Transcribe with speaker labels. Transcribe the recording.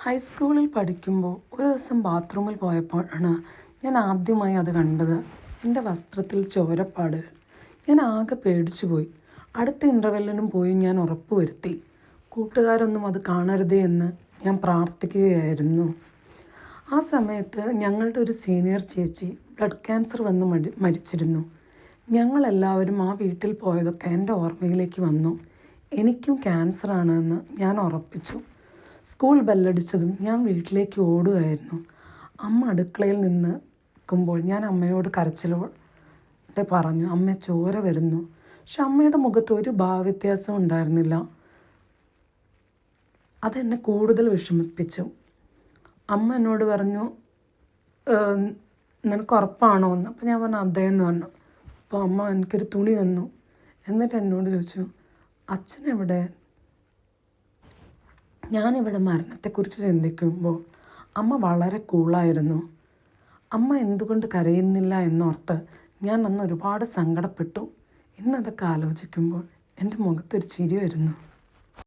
Speaker 1: ഹൈസ്കൂളിൽ പഠിക്കുമ്പോൾ ഒരു ദിവസം ബാത്റൂമിൽ പോയപ്പോഴാണ് ഞാൻ ആദ്യമായി അത് കണ്ടത്. എൻ്റെ വസ്ത്രത്തിൽ ചോരപ്പാട്. ഞാൻ ആകെ പേടിച്ചു പോയി. അടുത്ത ഇൻ്റർവെല്ലിനും പോയി ഞാൻ ഉറപ്പ് വരുത്തി. കൂട്ടുകാരൊന്നും അത് കാണരുതേ എന്ന് ഞാൻ പ്രാർത്ഥിക്കുകയായിരുന്നു. ആ സമയത്ത് ഞങ്ങളുടെ ഒരു സീനിയർ ചേച്ചി ബ്ലഡ് ക്യാൻസർ വന്ന് മരിച്ചിരുന്നു. ഞങ്ങളെല്ലാവരും ആ വീട്ടിൽ പോയതൊക്കെ എൻ്റെ ഓർമ്മയിലേക്ക് വന്നു. എനിക്കും ക്യാൻസറാണ് എന്ന് ഞാൻ ഉറപ്പിച്ചു. സ്കൂൾ ബെല്ലടിച്ചതും ഞാൻ വീട്ടിലേക്ക് ഓടുകയായിരുന്നു. അമ്മ അടുക്കളയിൽ നിൽക്കുമ്പോൾ ഞാൻ അമ്മയോട് കരച്ചിലോടെ പറഞ്ഞു, അമ്മ ചോര വരുന്നു. പക്ഷെ അമ്മയുടെ മുഖത്ത് ഒരു ഭാവവ്യത്യാസവും ഉണ്ടായിരുന്നില്ല. അതെന്നെ കൂടുതൽ വിഷമിപ്പിച്ചു. അമ്മ എന്നോട് പറഞ്ഞു, നിനക്ക് ഉറപ്പാണോ എന്ന്. അപ്പോൾ ഞാൻ പറഞ്ഞു അതേ എന്ന് പറഞ്ഞു. അപ്പോൾ അമ്മ എനിക്കൊരു തുണി തന്നു. എന്നിട്ട് എന്നോട് ചോദിച്ചു, അച്ഛനെവിടെ? ഞാനിവിടെ മരണത്തെക്കുറിച്ച് ചിന്തിക്കുമ്പോൾ അമ്മ വളരെ കൂളായിരുന്നു. അമ്മ എന്തുകൊണ്ട് കരയുന്നില്ല എന്നോർത്ത് ഞാൻ അന്ന് ഒരുപാട് സങ്കടപ്പെട്ടു. ഇന്നതൊക്കെ ആലോചിക്കുമ്പോൾ എൻ്റെ മുഖത്തൊരു ചിരി വരുന്നു.